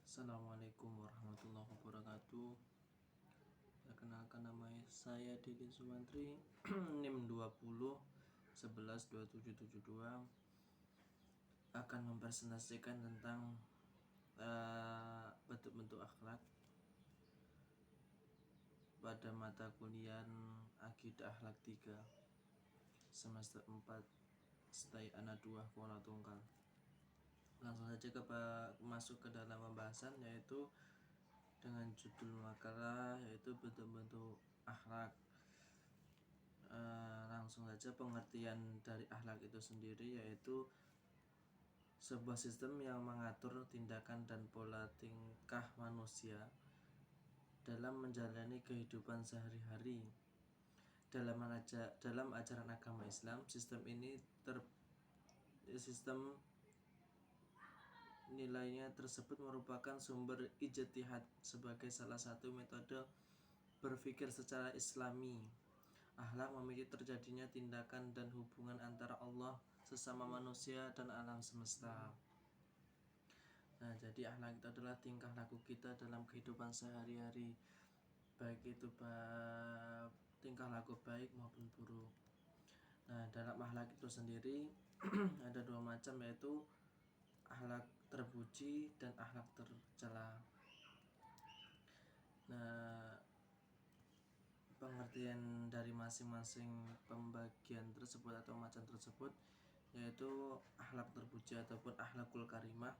Assalamualaikum warahmatullahi wabarakatuh. Perkenalkan, nama saya Didi Sumantri, NIM 20 11 2772, akan mempresentasikan tentang bentuk-bentuk akhlak pada mata kuliah Akidah Akhlak 3 semester 4 Stai Ana 2 Kuala Tunggal. Langsung saja masuk ke dalam pembahasan, yaitu dengan judul makalah yaitu bentuk-bentuk akhlak. Langsung saja, pengertian dari akhlak itu sendiri yaitu sebuah sistem yang mengatur tindakan dan pola tingkah manusia dalam menjalani kehidupan sehari-hari. Dalam ajaran agama Islam, sistem nilainya tersebut merupakan sumber ijtihad sebagai salah satu metode berpikir secara Islami. Akhlak memiliki terjadinya tindakan dan hubungan antara Allah, sesama manusia, dan alam semesta. Nah, jadi akhlak itu adalah tingkah laku kita dalam kehidupan sehari-hari, baik itu tingkah laku baik maupun buruk. Nah, dalam akhlak itu sendiri ada dua macam, yaitu akhlak terpuji dan akhlak tercela. Nah, pengertian dari masing-masing pembagian tersebut atau macam tersebut yaitu akhlak terpuji ataupun akhlakul karimah,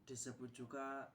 disebut juga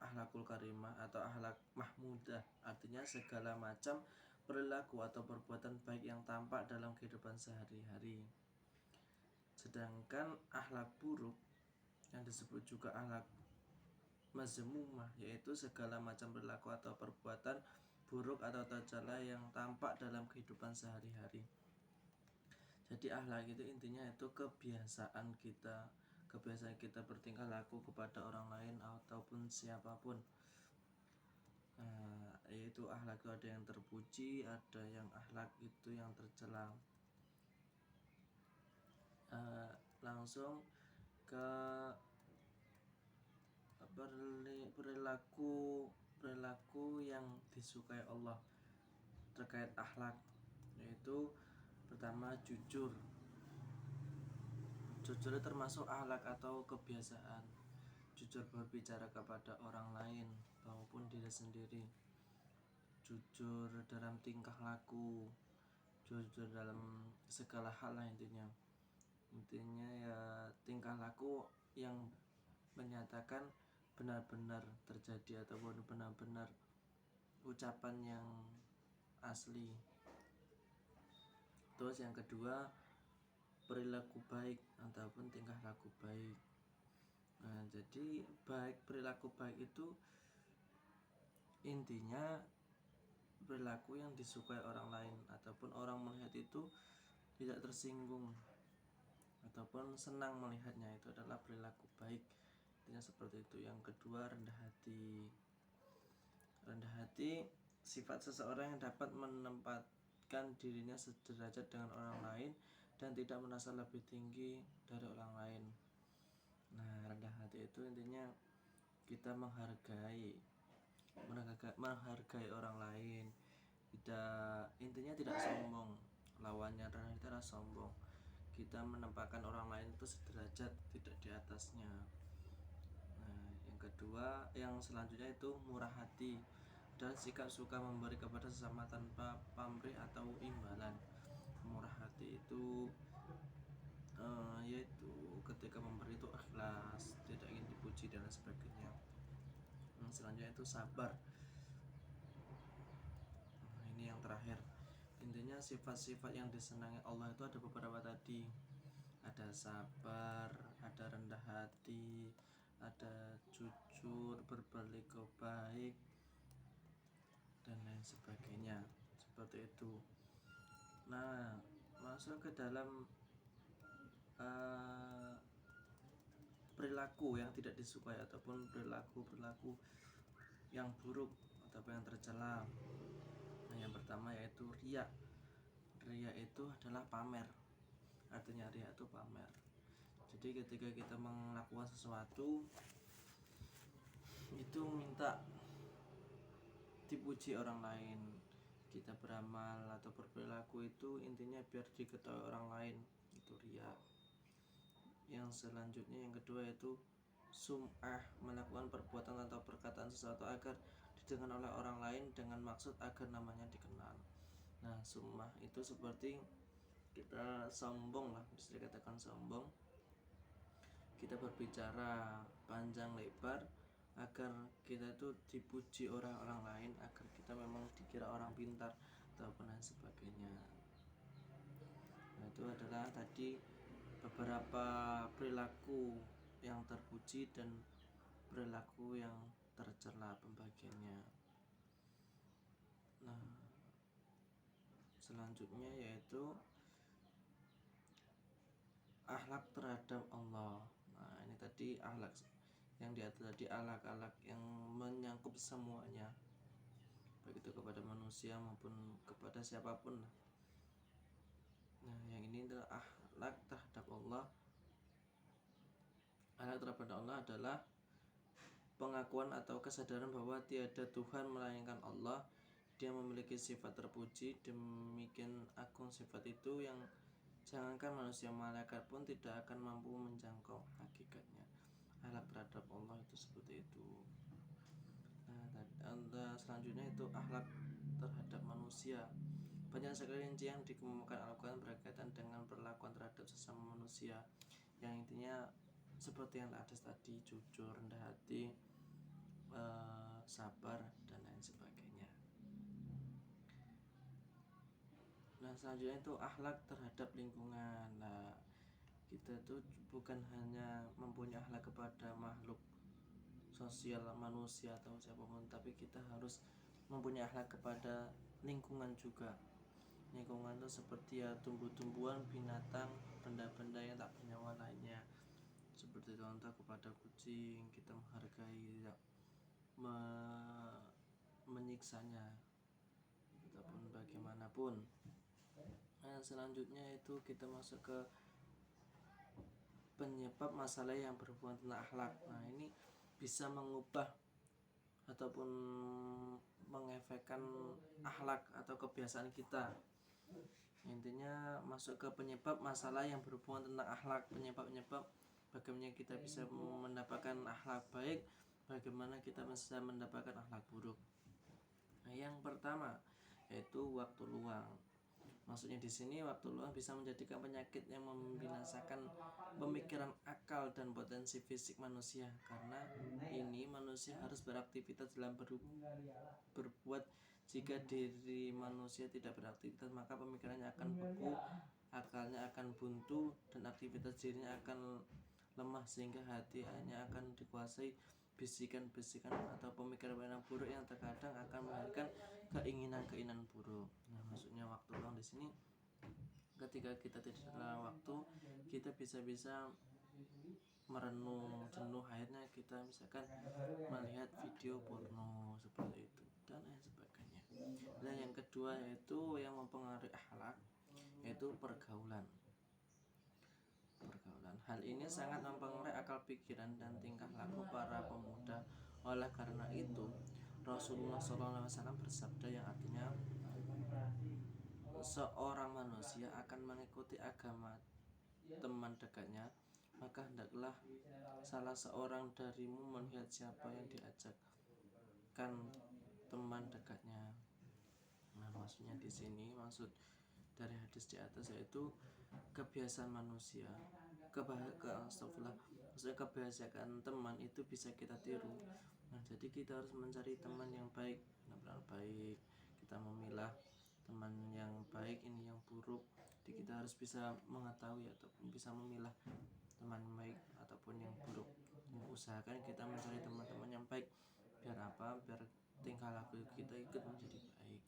akhlakul karimah atau akhlak mahmudah, artinya segala macam perilaku atau perbuatan baik yang tampak dalam kehidupan sehari-hari. Sedangkan akhlak buruk yang disebut juga akhlak mazmumah, yaitu segala macam perilaku atau perbuatan buruk atau tercela yang tampak dalam kehidupan sehari-hari. Jadi akhlak itu intinya itu kebiasaan kita bertingkah laku kepada orang lain ataupun siapapun. Yaitu akhlak itu ada yang terpuji, ada yang akhlak itu yang tercela. Langsung ke perilaku yang disukai Allah terkait akhlak, yaitu pertama jujur. Jujur termasuk akhlak atau kebiasaan. Jujur berbicara kepada orang lain maupun diri sendiri. Jujur dalam tingkah laku, jujur dalam segala hal lah intinya ya tingkah laku yang menyatakan benar-benar terjadi ataupun benar-benar ucapan yang asli. Terus yang kedua, perilaku baik ataupun tingkah laku baik. Nah, jadi perilaku baik itu intinya perilaku yang disukai orang lain ataupun orang melihat itu tidak tersinggung ataupun senang melihatnya, itu adalah perilaku baik. Intinya seperti itu. Yang kedua, rendah hati. Rendah hati sifat seseorang yang dapat menempatkan dirinya sederajat dengan orang lain dan tidak merasa lebih tinggi dari orang lain. Nah, rendah hati itu intinya kita menghargai orang lain, intinya tidak sombong. Lawannya rendah hati adalah sombong. Kita menempatkan orang lain itu sederajat, tidak di atasnya. Nah, yang kedua, yang selanjutnya itu murah hati, dan sikap suka memberi kepada sesama tanpa pamrih atau imbalan. Murah hati itu yaitu ketika memberi itu ikhlas, tidak ingin dipuji dan sebagainya. Selanjutnya itu sabar. Ini yang terakhir. Intinya sifat-sifat yang disenangi Allah itu ada beberapa tadi. Ada sabar, ada rendah hati, ada jujur, berbalik baik, dan lain sebagainya. Seperti itu. Nah, masuk ke dalam perilaku yang tidak disukai ataupun perilaku yang buruk ataupun yang tercela. Nah, yang pertama yaitu riya. Riya itu adalah pamer. Artinya riya itu pamer. Jadi ketika kita melakukan sesuatu itu minta dipuji orang lain. Kita beramal atau berperilaku itu intinya biar diketahui orang lain, itu riya. Yang selanjutnya yang kedua yaitu sum'ah, melakukan perbuatan atau perkataan sesuatu agar didengar oleh orang lain dengan maksud agar namanya dikenal. Nah, sum'ah itu seperti kita sombong lah, bisa dikatakan sombong. Kita berbicara panjang lebar agar kita itu dipuji orang-orang lain, agar kita memang dikira orang pintar ataupun lain sebagainya. Nah, itu adalah tadi beberapa perilaku yang terpuji dan perilaku yang tercela pembagiannya. Nah, selanjutnya yaitu akhlak terhadap Allah. Nah, ini tadi akhlak yang di atas tadi, akhlak-akhlak yang menyangkup semuanya, baik itu kepada manusia maupun kepada siapapun. Nah, yang ini adalah akhlak terhadap Allah. Akhlak terhadap Allah adalah pengakuan atau kesadaran bahwa tiada Tuhan melainkan Allah. Dia memiliki sifat terpuji, demikian agung sifat itu yang jangankan manusia, malaikat pun tidak akan mampu menjangkau hakikatnya. Akhlak terhadap Allah itu seperti itu. Nah, selanjutnya itu akhlak terhadap manusia. Banyak sekali rinci yang dikemukakan Al-Quran berkaitan dengan perlakuan terhadap sesama manusia, yang intinya seperti yang atas tadi, jujur, rendah hati, sabar, dan lain sebagainya. Nah, selanjutnya itu akhlak terhadap lingkungan. Nah, kita tuh bukan hanya mempunyai akhlak kepada makhluk sosial manusia atau siapapun, tapi kita harus mempunyai akhlak kepada lingkungan juga. Lingkungan itu seperti ya tumbuh-tumbuhan, binatang, benda-benda yang tak bernyawa lainnya. Seperti contoh kepada kucing, kita menghargai, tidak menyiksanya ataupun bagaimanapun. Nah, selanjutnya itu kita masuk ke penyebab masalah yang berhubungan dengan akhlak. Nah, ini bisa mengubah ataupun mengefekkan akhlak atau kebiasaan kita. Intinya masuk ke penyebab masalah yang berhubungan tentang akhlak. Penyebab-penyebab bagaimana kita bisa mendapatkan akhlak baik, bagaimana kita bisa mendapatkan akhlak buruk. Nah, yang pertama yaitu waktu luang. Maksudnya di sini waktu luang bisa menjadikan penyakit yang membinasakan pemikiran, akal, dan potensi fisik manusia. Karena ini manusia harus beraktivitas dalam berbuat. Jika diri manusia tidak beraktivitas, maka pemikirannya akan beku, akalnya akan buntu, dan aktivitas dirinya akan lemah, sehingga hati hanya akan dikuasai bisikan-bisikan atau pemikiran-pemikiran buruk yang terkadang akan melahirkan keinginan-keinginan buruk. Nah, maksudnya waktu luang di sini ketika kita tidak ada waktu, kita bisa merenung jenuh, akhirnya kita misalkan melihat video porno seperti itu dan lain sebagainya. Dan yang kedua yaitu yang mempengaruhi akhlak, yaitu pergaulan. Hal ini sangat mempengaruhi akal pikiran dan tingkah laku para pemuda. Oleh karena itu, Rasulullah SAW bersabda yang artinya seorang manusia akan mengikuti agama teman dekatnya, maka hendaklah salah seorang darimu melihat siapa yang diajakkan teman dekatnya. Nah, maksudnya di sini maksud dari hadis di atas yaitu kebiasaan manusia, maksudnya kebiasaan teman itu bisa kita tiru. Nah, jadi kita harus mencari teman yang baik, benar-benar baik. Kita memilah teman yang baik ini yang buruk. Jadi kita harus bisa mengetahui ataupun bisa memilah teman baik ataupun yang buruk. Usahakan kita mencari teman-teman yang baik. Biar apa? Biar tingkah laku kita ikut menjadi baik.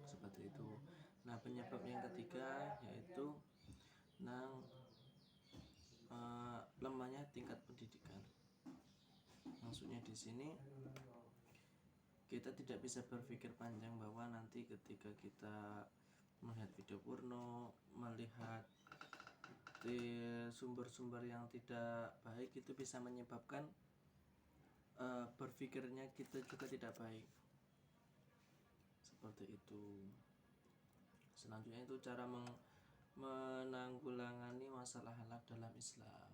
Seperti itu. Nah, penyebab yang ketiga yaitu lemahnya tingkat pendidikan. Maksudnya di sini kita tidak bisa berpikir panjang bahwa nanti ketika kita melihat video porno, melihat di sumber-sumber yang tidak baik, itu bisa menyebabkan berpikirnya kita juga tidak baik. Seperti itu. Selanjutnya itu cara menanggulangi masalah halak dalam Islam.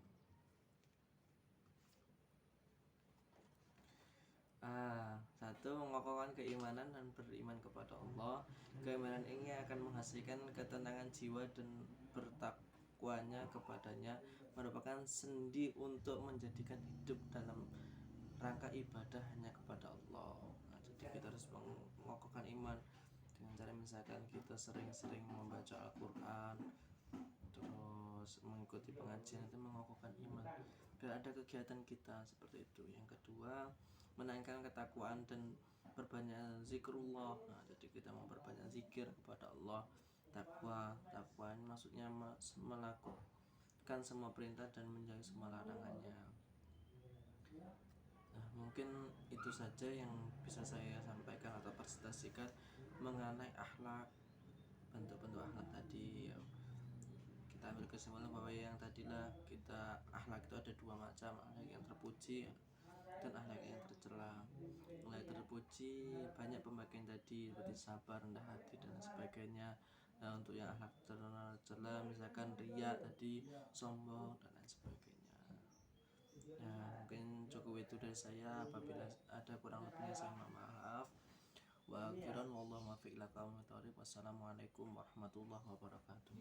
Satu, mengokohkan keimanan dan beriman kepada Allah. Keimanan ini akan menghasilkan ketenangan jiwa dan bertakwanya kepadanya merupakan sendi untuk menjadikan hidup dalam rangka ibadah hanya kepada Allah. Jadi kita harus mengokohkan iman dengan cara misalkan kita sering-sering membaca Al-Quran, terus mengikuti pengajian, itu mengokohkan iman biar ada kegiatan kita seperti itu. Yang kedua, menaikkan ketakwaan dan berbanyak zikrullah. Jadi kita memperbanyak zikir kepada Allah. Takwa ini maksudnya melakukan semua perintah dan menjauhi semua larangannya. Mungkin itu saja yang bisa saya sampaikan atau presentasikan mengenai akhlak, bentuk-bentuk akhlak tadi. Kita ambil kesimpulan bahwa yang tadilah kita akhlak itu ada dua macam, akhlak yang terpuji dan akhlak yang tercela. Akhlak terpuji banyak pembagian tadi seperti sabar, rendah hati dan sebagainya. Nah, untuk yang akhlak tercela misalkan riya tadi, sombong dan lain sebagainya. Mungkin cukup itu dari saya. Apabila ada kurang lebihnya saya mohon maaf. Wa akhiran wallahu muwaffiq ila aqwamit thoriq. Wassalamualaikum warahmatullahi wabarakatuh.